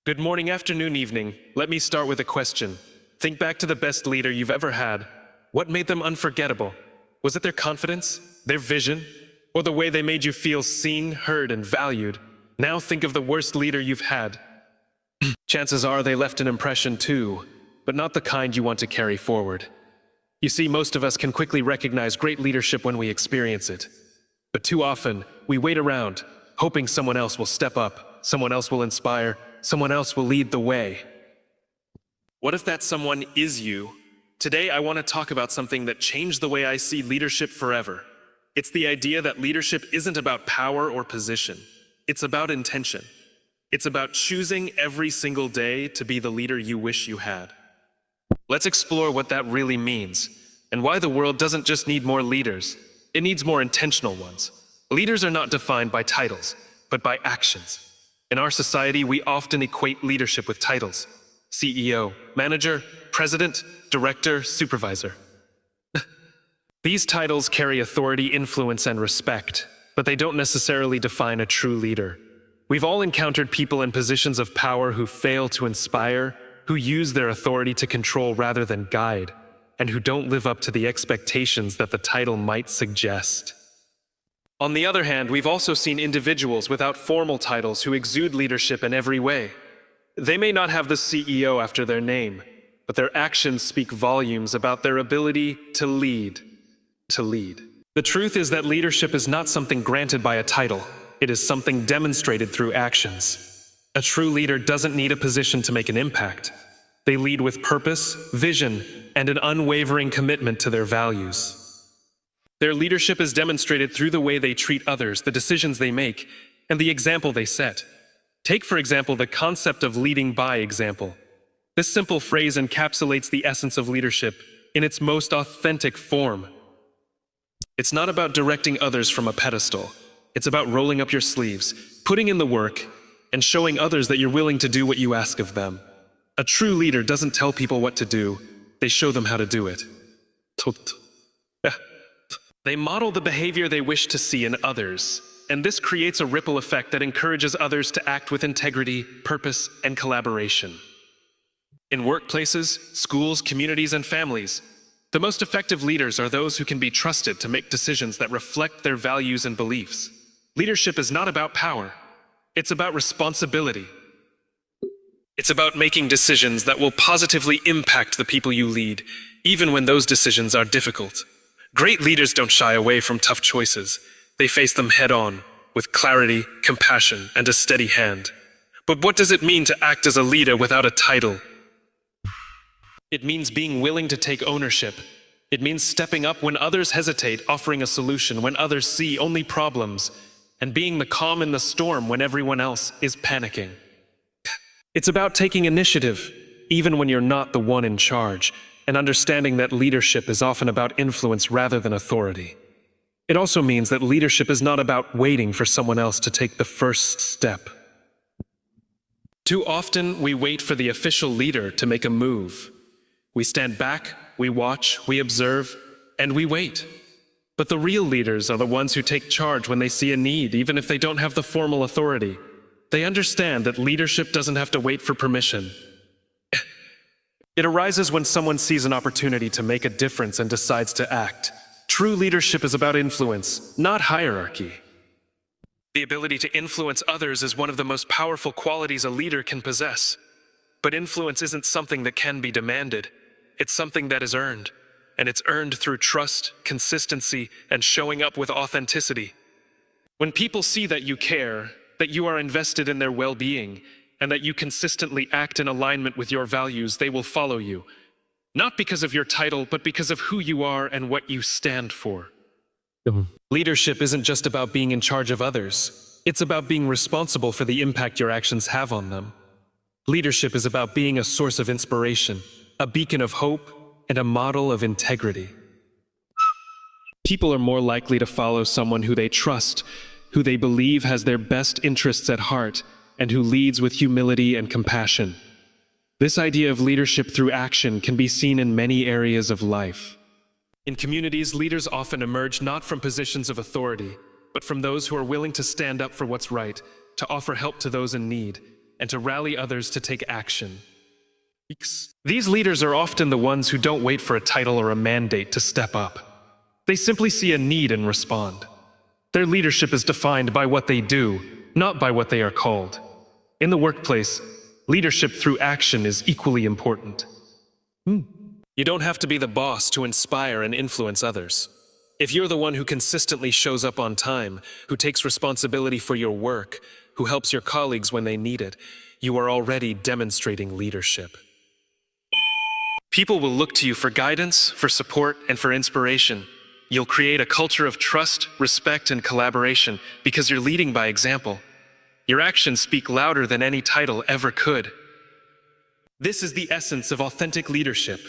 Good morning, afternoon, evening. Let me start with a question. Think back to the best leader you've ever had. What made them unforgettable? Was it their confidence, their vision, or the way they made you feel seen, heard, and valued? Now think of the worst leader you've had. Chances are they left an impression too, but not the kind you want to carry forward. You see, most of us can quickly recognize great leadership when we experience it. But too often, we wait around, hoping someone else will step up, someone else will inspire, someone else will lead the way. What if that someone is you? Today, I want to talk about something that changed the way I see leadership forever. It's the idea that leadership isn't about power or position. It's about intention. It's about choosing every single day to be the leader you wish you had. Let's explore what that really means, and why the world doesn't just need more leaders, it needs more intentional ones. Leaders are not defined by titles, but by actions. In our society, we often equate leadership with titles: CEO, manager, president, director, supervisor. These titles carry authority, influence, and respect, but they don't necessarily define a true leader. We've all encountered people in positions of power who fail to inspire, who use their authority to control rather than guide, and who don't live up to the expectations that the title might suggest. On the other hand, we've also seen individuals without formal titles who exude leadership in every way. They may not have the CEO after their name, but their actions speak volumes about their ability to lead. The truth is that leadership is not something granted by a title. It is something demonstrated through actions. A true leader doesn't need a position to make an impact. They lead with purpose, vision, and an unwavering commitment to their values. Their leadership is demonstrated through the way they treat others, the decisions they make, and the example they set. Take, for example, the concept of leading by example. This simple phrase encapsulates the essence of leadership in its most authentic form. It's not about directing others from a pedestal. It's about rolling up your sleeves, putting in the work, and showing others that you're willing to do what you ask of them. A true leader doesn't tell people what to do, they show them how to do it. They model the behavior they wish to see in others, and this creates a ripple effect that encourages others to act with integrity, purpose, and collaboration. In workplaces, schools, communities, and families, the most effective leaders are those who can be trusted to make decisions that reflect their values and beliefs. Leadership is not about power. It's about responsibility. It's about making decisions that will positively impact the people you lead, even when those decisions are difficult. Great leaders don't shy away from tough choices. They face them head-on, with clarity, compassion, and a steady hand. But what does it mean to act as a leader without a title? It means being willing to take ownership. It means stepping up when others hesitate, offering a solution when others see only problems, and being the calm in the storm when everyone else is panicking. It's about taking initiative, even when you're not the one in charge, and understanding that leadership is often about influence rather than authority. It also means that leadership is not about waiting for someone else to take the first step. Too often, we wait for the official leader to make a move. We stand back, we watch, we observe, and we wait. But the real leaders are the ones who take charge when they see a need, even if they don't have the formal authority. They understand that leadership doesn't have to wait for permission. It arises when someone sees an opportunity to make a difference and decides to act. True leadership is about influence, not hierarchy. The ability to influence others is one of the most powerful qualities a leader can possess. But influence isn't something that can be demanded. It's something that is earned. And it's earned through trust, consistency, and showing up with authenticity. When people see that you care, that you are invested in their well-being, and that you consistently act in alignment with your values, they will follow you. Not because of your title, but because of who you are and what you stand for. Leadership isn't just about being in charge of others. It's about being responsible for the impact your actions have on them. Leadership is about being a source of inspiration, a beacon of hope, and a model of integrity. People are more likely to follow someone who they trust, who they believe has their best interests at heart, and who leads with humility and compassion. This idea of leadership through action can be seen in many areas of life. In communities, leaders often emerge not from positions of authority, but from those who are willing to stand up for what's right, to offer help to those in need, and to rally others to take action. These leaders are often the ones who don't wait for a title or a mandate to step up. They simply see a need and respond. Their leadership is defined by what they do, not by what they are called. In the workplace, leadership through action is equally important. You don't have to be the boss to inspire and influence others. If you're the one who consistently shows up on time, who takes responsibility for your work, who helps your colleagues when they need it, you are already demonstrating leadership. People will look to you for guidance, for support, and for inspiration. You'll create a culture of trust, respect, and collaboration because you're leading by example. Your actions speak louder than any title ever could. This is the essence of authentic leadership,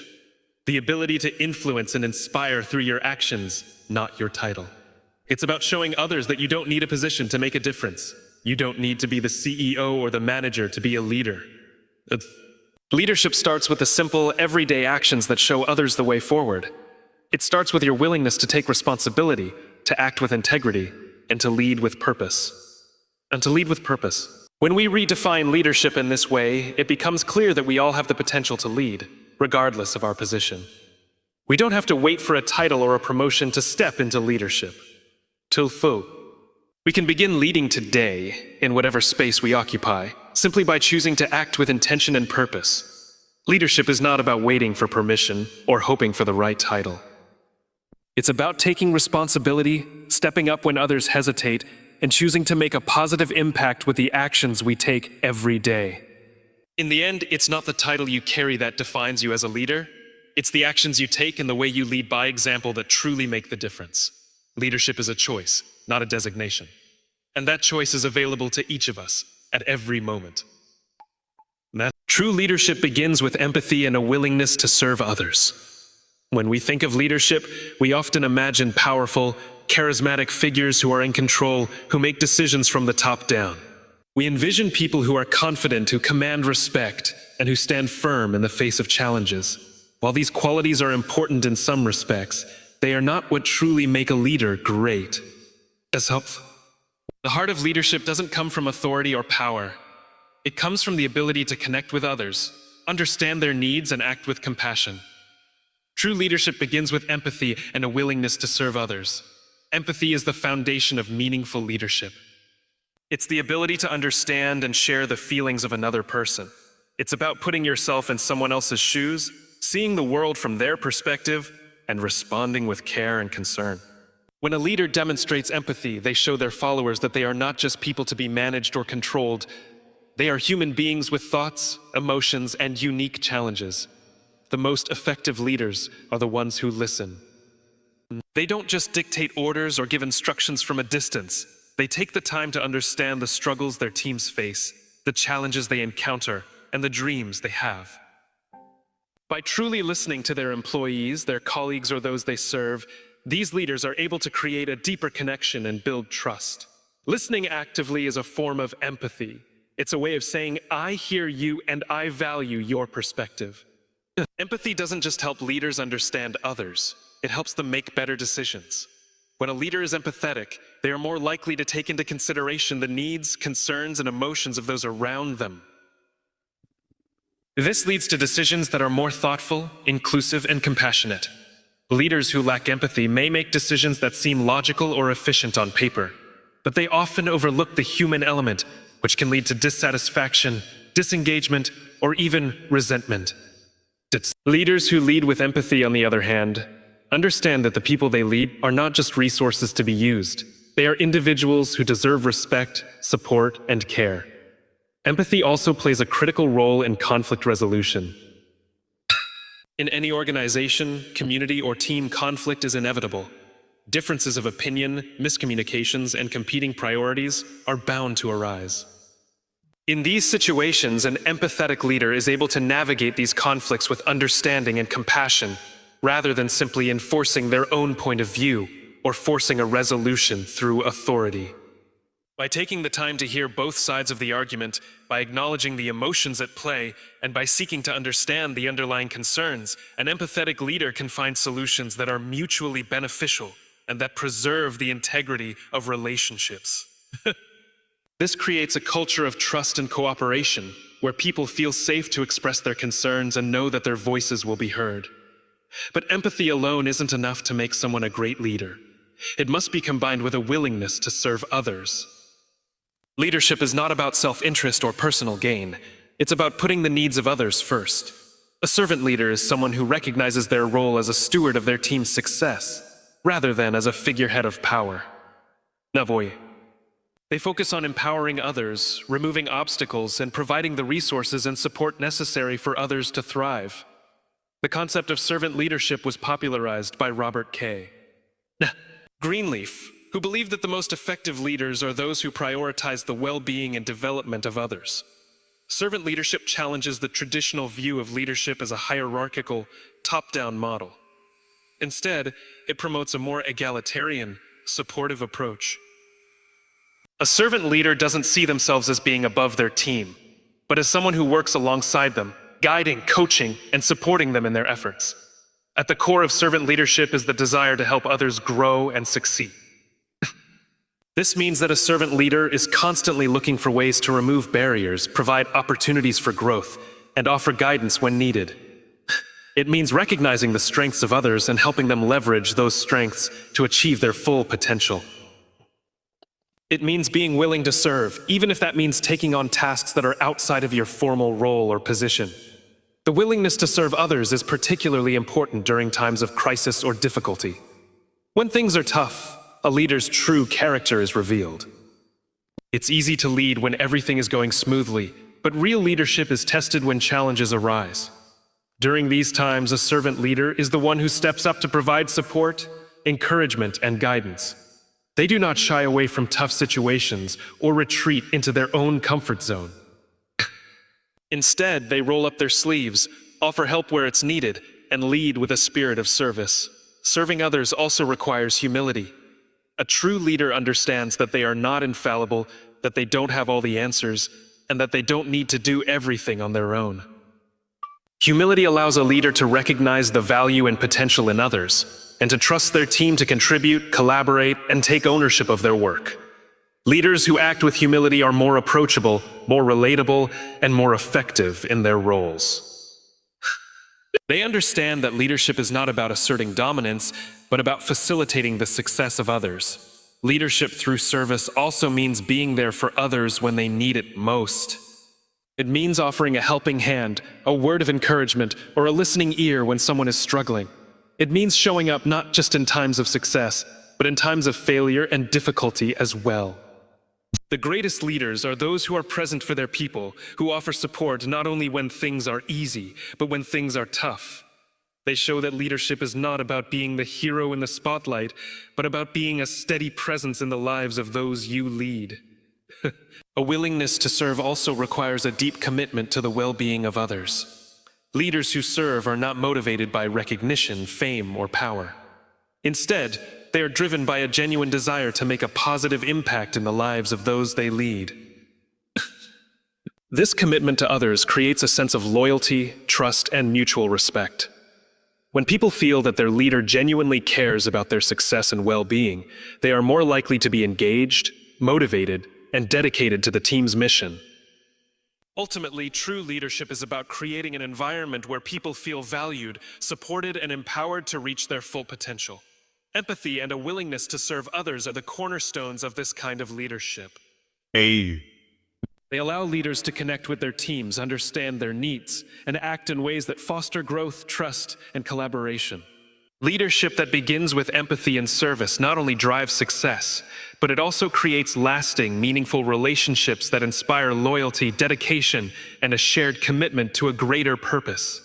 the ability to influence and inspire through your actions, not your title. It's about showing others that you don't need a position to make a difference. You don't need to be the CEO or the manager to be a leader. Leadership starts with the simple, everyday actions that show others the way forward. It starts with your willingness to take responsibility, to act with integrity, and to lead with purpose. When we redefine leadership in this way, it becomes clear that we all have the potential to lead, regardless of our position. We don't have to wait for a title or a promotion to step into leadership. We can begin leading today, in whatever space we occupy, simply by choosing to act with intention and purpose. Leadership is not about waiting for permission or hoping for the right title. It's about taking responsibility, stepping up when others hesitate, and choosing to make a positive impact with the actions we take every day. In the end, it's not the title you carry that defines you as a leader. It's the actions you take and the way you lead by example that truly make the difference. Leadership is a choice, not a designation. And that choice is available to each of us at every moment. True leadership begins with empathy and a willingness to serve others. When we think of leadership, we often imagine powerful, charismatic figures who are in control, who make decisions from the top down. We envision people who are confident, who command respect, and who stand firm in the face of challenges. While these qualities are important in some respects, they are not what truly make a leader great. The heart of leadership doesn't come from authority or power. It comes from the ability to connect with others, understand their needs, and act with compassion. True leadership begins with empathy and a willingness to serve others. Empathy is the foundation of meaningful leadership. It's the ability to understand and share the feelings of another person. It's about putting yourself in someone else's shoes, seeing the world from their perspective, and responding with care and concern. When a leader demonstrates empathy, they show their followers that they are not just people to be managed or controlled. They are human beings with thoughts, emotions, and unique challenges. The most effective leaders are the ones who listen. They don't just dictate orders or give instructions from a distance. They take the time to understand the struggles their teams face, the challenges they encounter, and the dreams they have. By truly listening to their employees, their colleagues, or those they serve, these leaders are able to create a deeper connection and build trust. Listening actively is a form of empathy. It's a way of saying, I hear you and I value your perspective. Empathy doesn't just help leaders understand others, it helps them make better decisions. When a leader is empathetic, they are more likely to take into consideration the needs, concerns, and emotions of those around them. This leads to decisions that are more thoughtful, inclusive, and compassionate. Leaders who lack empathy may make decisions that seem logical or efficient on paper, but they often overlook the human element, which can lead to dissatisfaction, disengagement, or even resentment. Leaders who lead with empathy, on the other hand, understand that the people they lead are not just resources to be used. They are individuals who deserve respect, support, and care. Empathy also plays a critical role in conflict resolution. In any organization, community, or team, conflict is inevitable. Differences of opinion, miscommunications, and competing priorities are bound to arise. In these situations, an empathetic leader is able to navigate these conflicts with understanding and compassion, rather than simply enforcing their own point of view or forcing a resolution through authority. By taking the time to hear both sides of the argument, by acknowledging the emotions at play, and by seeking to understand the underlying concerns, an empathetic leader can find solutions that are mutually beneficial and that preserve the integrity of relationships. This creates a culture of trust and cooperation, where people feel safe to express their concerns and know that their voices will be heard. But empathy alone isn't enough to make someone a great leader. It must be combined with a willingness to serve others. Leadership is not about self-interest or personal gain. It's about putting the needs of others first. A servant leader is someone who recognizes their role as a steward of their team's success, rather than as a figurehead of power. Navoy. They focus on empowering others, removing obstacles, and providing the resources and support necessary for others to thrive. The concept of servant leadership was popularized by Robert K. Greenleaf, who believed that the most effective leaders are those who prioritize the well-being and development of others. Servant leadership challenges the traditional view of leadership as a hierarchical, top-down model. Instead, it promotes a more egalitarian, supportive approach. A servant leader doesn't see themselves as being above their team, but as someone who works alongside them, guiding, coaching, and supporting them in their efforts. At the core of servant leadership is the desire to help others grow and succeed. This means that a servant leader is constantly looking for ways to remove barriers, provide opportunities for growth, and offer guidance when needed. It means recognizing the strengths of others and helping them leverage those strengths to achieve their full potential. It means being willing to serve, even if that means taking on tasks that are outside of your formal role or position. The willingness to serve others is particularly important during times of crisis or difficulty. When things are tough, a leader's true character is revealed. It's easy to lead when everything is going smoothly, but real leadership is tested when challenges arise. During these times, a servant leader is the one who steps up to provide support, encouragement, and guidance. They do not shy away from tough situations or retreat into their own comfort zone. Instead, they roll up their sleeves, offer help where it's needed, and lead with a spirit of service. Serving others also requires humility. A true leader understands that they are not infallible, that they don't have all the answers, and that they don't need to do everything on their own. Humility allows a leader to recognize the value and potential in others, and to trust their team to contribute, collaborate, and take ownership of their work. Leaders who act with humility are more approachable, more relatable, and more effective in their roles. They understand that leadership is not about asserting dominance, but about facilitating the success of others. Leadership through service also means being there for others when they need it most. It means offering a helping hand, a word of encouragement, or a listening ear when someone is struggling. It means showing up not just in times of success, but in times of failure and difficulty as well. The greatest leaders are those who are present for their people, who offer support not only when things are easy, but when things are tough. They show that leadership is not about being the hero in the spotlight, but about being a steady presence in the lives of those you lead. A willingness to serve also requires a deep commitment to the well-being of others. Leaders who serve are not motivated by recognition, fame, or power. Instead, they are driven by a genuine desire to make a positive impact in the lives of those they lead. This commitment to others creates a sense of loyalty, trust, and mutual respect. When people feel that their leader genuinely cares about their success and well-being, they are more likely to be engaged, motivated, and dedicated to the team's mission. Ultimately, true leadership is about creating an environment where people feel valued, supported, and empowered to reach their full potential. Empathy and a willingness to serve others are the cornerstones of this kind of leadership. They allow leaders to connect with their teams, understand their needs, and act in ways that foster growth, trust, and collaboration. Leadership that begins with empathy and service not only drives success, but it also creates lasting, meaningful relationships that inspire loyalty, dedication, and a shared commitment to a greater purpose.